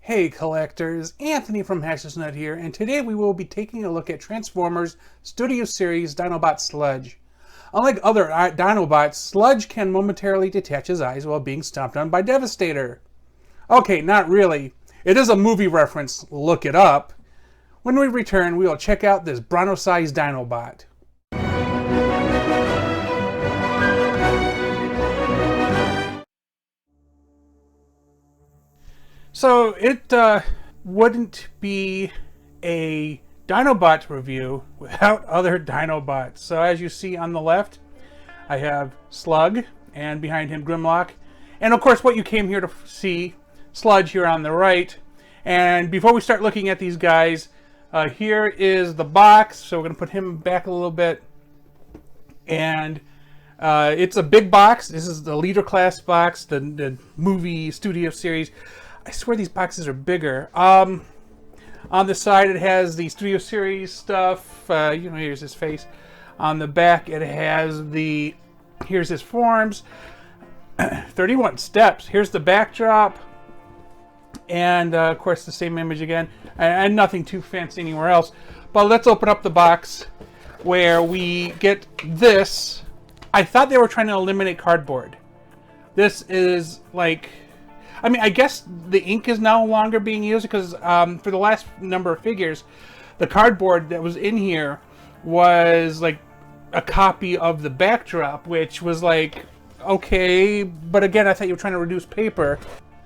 Hey collectors, Anthony from Nut here, and today we will be taking a look at Transformers Studio Series Dinobot Sludge. Unlike other Dinobots, Sludge can momentarily detach his eyes while being stomped on by Devastator. Okay, not really. It is a movie reference, look it up. When we return, we will check out this Bronto-sized Dinobot. So it wouldn't be a Dinobot review without other Dinobots. So as you see on the left, I have Slug, and behind him Grimlock. And of course what you came here to see, Sludge here on the right. And before we start looking at these guys, here is the box. So we're going to put him back a little bit. And it's a big box. This is the Leader Class box, the movie studio series. I swear these boxes are bigger. On the side it has the Studio Series stuff. Here's his face. On the back it has here's his forms. 31 steps. Here's the backdrop. And of course the same image again. And nothing too fancy anywhere else. But let's open up the box where we get this. I thought they were trying to eliminate cardboard. This is like... I guess the ink is no longer being used because for the last number of figures, the cardboard that was in here was like a copy of the backdrop, which was like, okay, but again, I thought you were trying to reduce paper.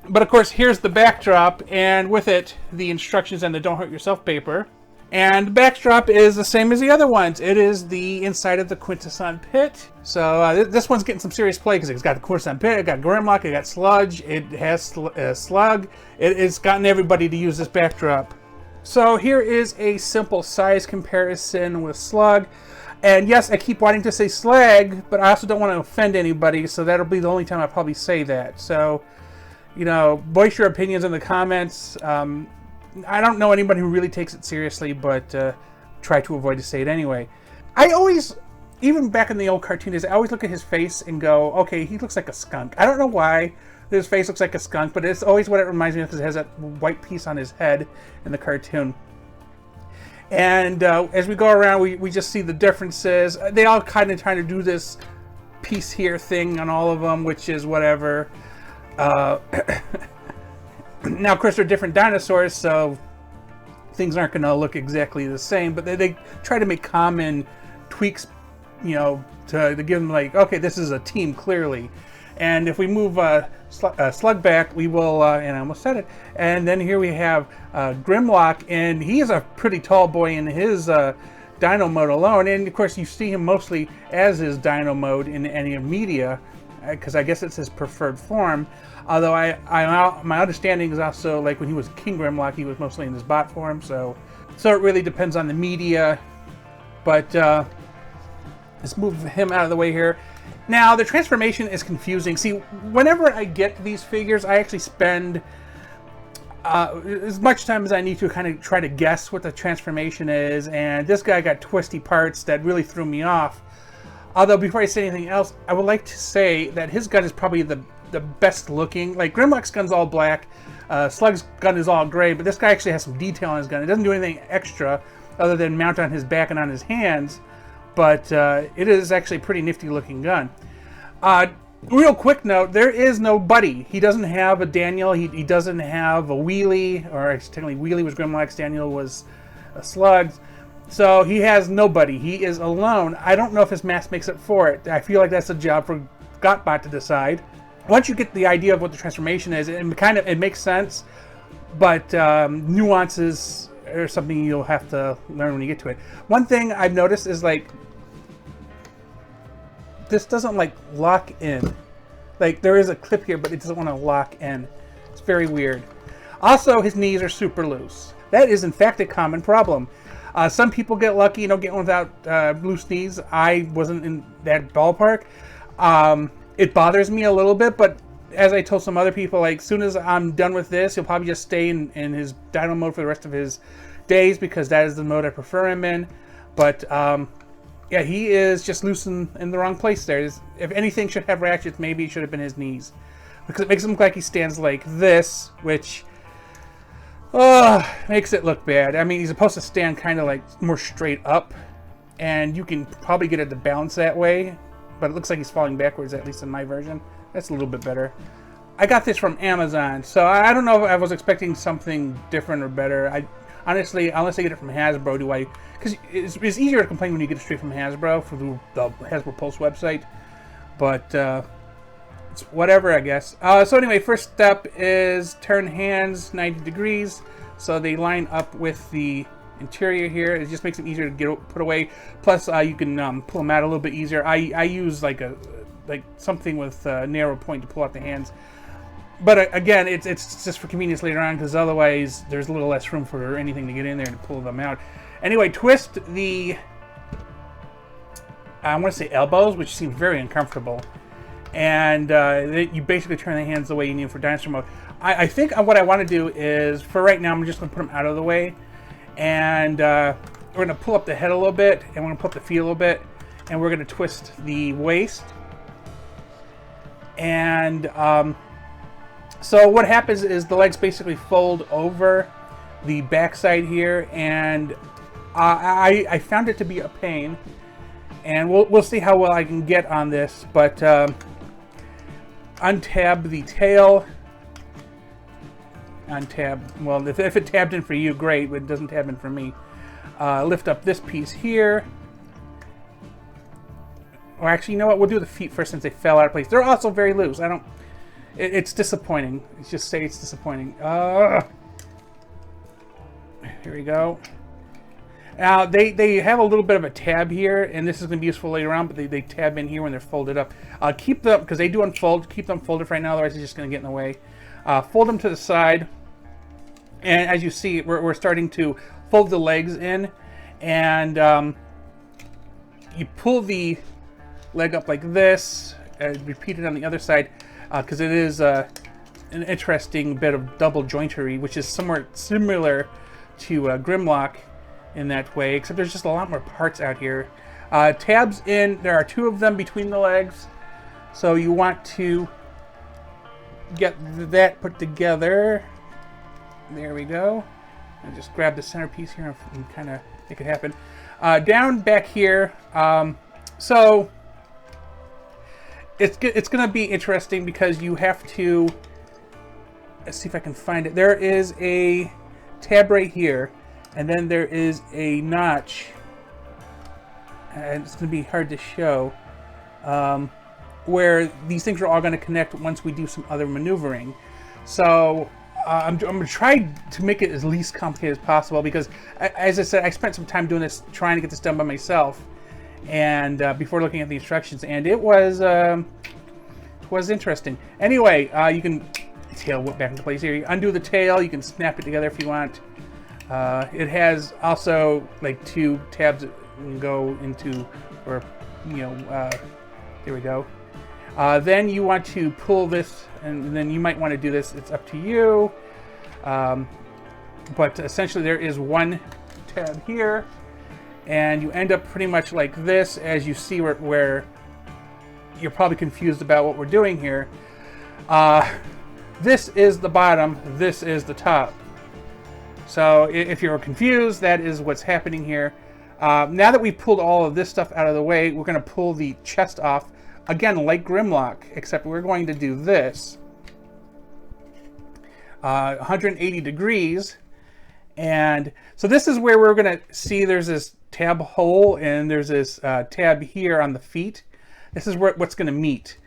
But of course, here's the backdrop, and with it, the instructions and the Don't Hurt Yourself paper. And the backdrop is the same as the other ones. It is the inside of the Quintesson pit. So this one's getting some serious play because it's got the Quintesson pit, it got Grimlock, it got Sludge, it has Slug. It's gotten everybody to use this backdrop. So here is a simple size comparison with Slug. And yes, I keep wanting to say Slag, but I also don't want to offend anybody, so that'll be the only time I probably say that. So, voice your opinions in the comments. I don't know anybody who really takes it seriously, but try to avoid to say it anyway. I always, even back in the old cartoon days, I always look at his face and go, okay, he looks like a skunk. I don't know why his face looks like a skunk, but it's always what it reminds me of because it has that white piece on his head in the cartoon. And as we go around, we just see the differences. They all kind of trying to do this piece here thing on all of them, which is whatever. Now, of course, they're different dinosaurs, so things aren't going to look exactly the same, but they try to make common tweaks, to give them like, okay, this is a team, clearly. And if we move Slug back, we will, and I almost said it, and then here we have Grimlock, and he is a pretty tall boy in his Dino mode alone, and of course you see him mostly as his Dino mode in any media, because I guess it's his preferred form. Although my understanding is also, like, when he was King Grimlock, he was mostly in his bot form, so it really depends on the media. But let's move him out of the way here. Now, the transformation is confusing. See, whenever I get these figures, I actually spend as much time as I need to kind of try to guess what the transformation is, and this guy got twisty parts that really threw me off. Although, before I say anything else, I would like to say that his gun is probably the best looking. Like, Grimlock's gun's all black, Slug's gun is all gray, but this guy actually has some detail on his gun. It doesn't do anything extra other than mount on his back and on his hands, but it is actually a pretty nifty looking gun. Real quick note, there is no Buddy. He doesn't have a Daniel, he doesn't have a Wheelie, or technically Wheelie was Grimlock's, Daniel was a Slug's. So he has nobody. He is alone. I don't know if his mask makes up for it. I feel like that's a job for Gotbot to decide. Once you get the idea of what the transformation is, it makes sense, but nuances are something you'll have to learn when you get to it. One thing I've noticed is, like, this doesn't, like, lock in. Like, there is a clip here, but it doesn't want to lock in. It's very weird. Also, his knees are super loose. That is, in fact, a common problem. Some people get lucky, getting without loose knees. I wasn't in that ballpark. It bothers me a little bit, but as I told some other people, like, as soon as I'm done with this, he'll probably just stay in his Dino mode for the rest of his days, because that is the mode I prefer him in. But, yeah, he is just loose in the wrong place there. If anything should have ratchets, maybe it should have been his knees. Because it makes him look like he stands like this, which Makes it look bad. I mean, he's supposed to stand kind of like more straight up, and you can probably get it to balance that way, but it looks like he's falling backwards, at least in my version. That's a little bit better. I got this from Amazon, so I don't know if I was expecting something different or better. I honestly, unless I get it from Hasbro, do I? Because it's easier to complain when you get it straight from Hasbro, for the Hasbro Pulse website, but it's whatever, I guess. So anyway, first step is turn hands 90 degrees so they line up with the interior here. It just makes them easier to put away. Plus, you can pull them out a little bit easier. I use like something with a narrow point to pull out the hands. But again, it's just for convenience later on, because otherwise there's a little less room for anything to get in there to pull them out. Anyway, twist the, I want to say elbows, which seem very uncomfortable. And you basically turn the hands the way you need for dinosaur mode. I think what I want to do is, for right now, I'm just going to put them out of the way. And we're going to pull up the head a little bit, and we're going to pull up the feet a little bit. And we're going to twist the waist. And so what happens is the legs basically fold over the backside here, and I found it to be a pain, and we'll see how well I can get on this. But untab the tail, untab. Well, if it tabbed in for you, great, but it doesn't tab in for me. Lift up this piece here. Or actually, you know what? We'll do the feet first since they fell out of place. They're also very loose. It's disappointing. Let's just say it's disappointing. Here we go. Now, they have a little bit of a tab here, and this is going to be useful later on, but they tab in here when they're folded up. Keep them, because they do unfold, keep them folded right now, otherwise it's just going to get in the way. Fold them to the side, and as you see, we're starting to fold the legs in, and you pull the leg up like this, and repeat it on the other side, because it is an interesting bit of double jointery, which is somewhat similar to Grimlock in that way, except there's just a lot more parts out here. Tabs in, there are 2 of them between the legs, so you want to get that put together. There we go. And just grab the centerpiece here and kind of make it happen. Down back here, so it's going to be interesting because you have to, let's see if I can find it. There is a tab right here, and then there is a notch, and it's going to be hard to show, where these things are all going to connect once we do some other maneuvering. So I'm going to try to make it as least complicated as possible, because as I said, I spent some time doing this, trying to get this done by myself, and before looking at the instructions, and it was interesting. Anyway, you can tail whip back into place here. You undo the tail, you can snap it together if you want. It has also like 2 tabs that can go into, or there we go. Then you want to pull this, and then you might want to do this. It's up to you. But essentially there is 1 tab here, and you end up pretty much like this, as you see where you're probably confused about what we're doing here. This is the bottom, this is the top. So if you're confused, that is what's happening here. Now that we've pulled all of this stuff out of the way, we're going to pull the chest off. Again, like Grimlock, except we're going to do this. 180 degrees. And so this is where we're going to see there's this tab hole, and there's this tab here on the feet. This is what's going to meet.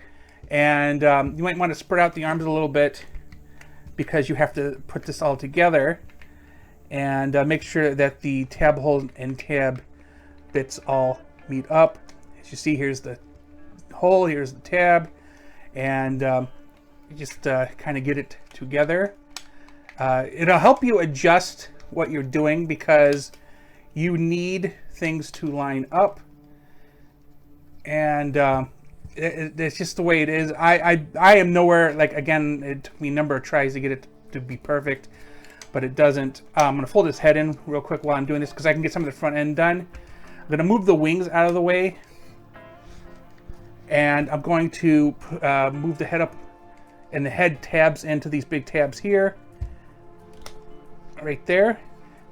And you might want to spread out the arms a little bit, because you have to put this all together. And make sure that the tab hole and tab bits all meet up. As you see, here's the hole, here's the tab, and you just kind of get it together. It'll help you adjust what you're doing, because you need things to line up, and it's just the way it is. I am nowhere, like, again, it took me a number of tries to get it to be perfect, but it doesn't. I'm going to fold his head in real quick while I'm doing this, because I can get some of the front end done. I'm going to move the wings out of the way, and I'm going to move the head up, and the head tabs into these big tabs here. right there.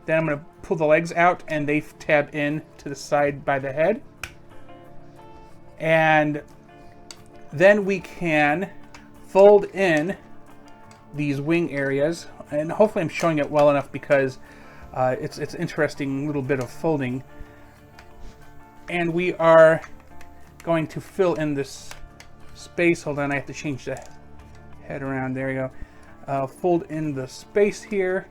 Then I'm going to pull the legs out, and they tab in to the side by the head. And then we can fold in these wing areas. And hopefully I'm showing it well enough because it's an interesting little bit of folding. And we are going to fill in this space. Hold on, I have to change the head around. There we go. Fold in the space here.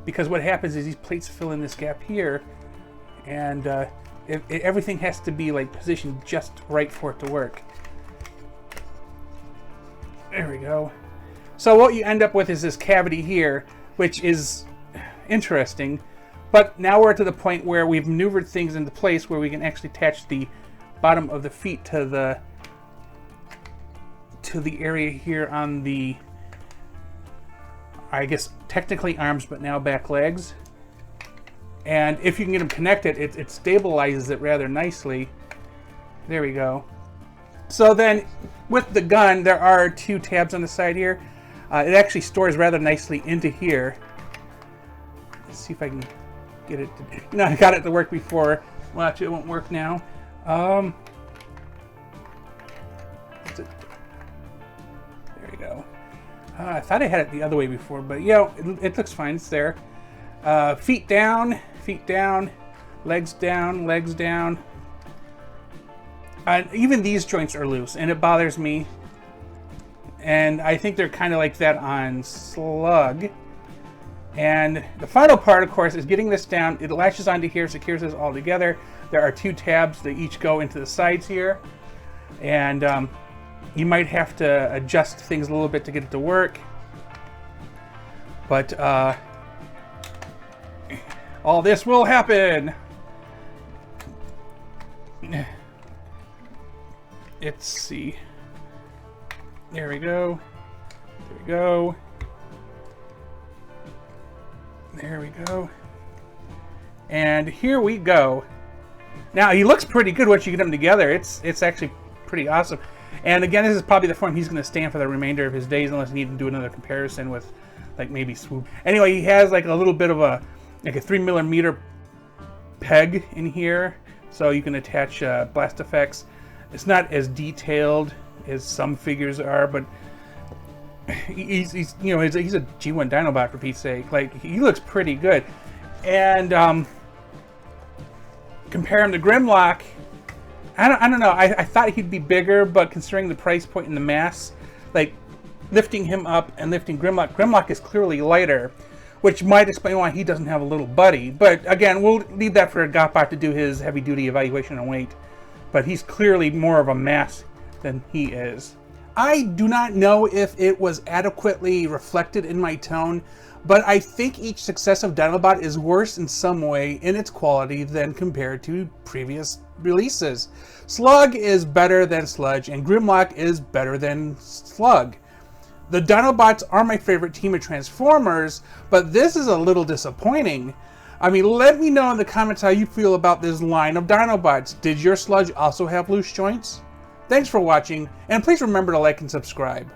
Because what happens is these plates fill in this gap here, and everything has to be like positioned just right for it to work. There we go. So what you end up with is this cavity here, which is interesting. But now we're to the point where we've maneuvered things into place where we can actually attach the bottom of the feet to the area here on the, I guess technically arms, but now back legs. And if you can get them connected, it stabilizes it rather nicely. There we go. So then with the gun, there are 2 tabs on the side here. It actually stores rather nicely into here. Let's see if I can get it to, no, I got it to work before. Watch, it won't work now. There we go. I thought I had it the other way before, but yeah, it looks fine. It's there. Feet down, legs down, legs down. Even these joints are loose, and it bothers me. And I think they're kind of like that on Slug. And the final part, of course, is getting this down. It latches onto here, secures this all together. There are 2 tabs that each go into the sides here. And you might have to adjust things a little bit to get it to work. But all this will happen. Let's see. There we go. There we go. There we go. And here we go. Now he looks pretty good once you get them together. It's actually pretty awesome. And again, this is probably the form he's going to stay in for the remainder of his days, unless you need to do another comparison with, like, maybe Swoop. Anyway, he has like a little bit of a 3mm peg in here, so you can attach blast effects. It's not as detailed as some figures are, but he's a G1 Dinobot, for Pete's sake. Like, he looks pretty good. And compare him to Grimlock. I don't know. I thought he'd be bigger, but considering the price point and the mass, like lifting him up and lifting Grimlock is clearly lighter, which might explain why he doesn't have a little buddy. But again, we'll leave that for Gotbot to do his heavy-duty evaluation on weight. But he's clearly more of a mass than he is. I do not know if it was adequately reflected in my tone, but I think each successive Dinobot is worse in some way in its quality than compared to previous releases. Slug is better than Sludge, and Grimlock is better than Slug. The Dinobots are my favorite team of Transformers, but this is a little disappointing. I mean, let me know in the comments how you feel about this line of Dinobots. Did your Sludge also have loose joints? Thanks for watching, and please remember to like and subscribe.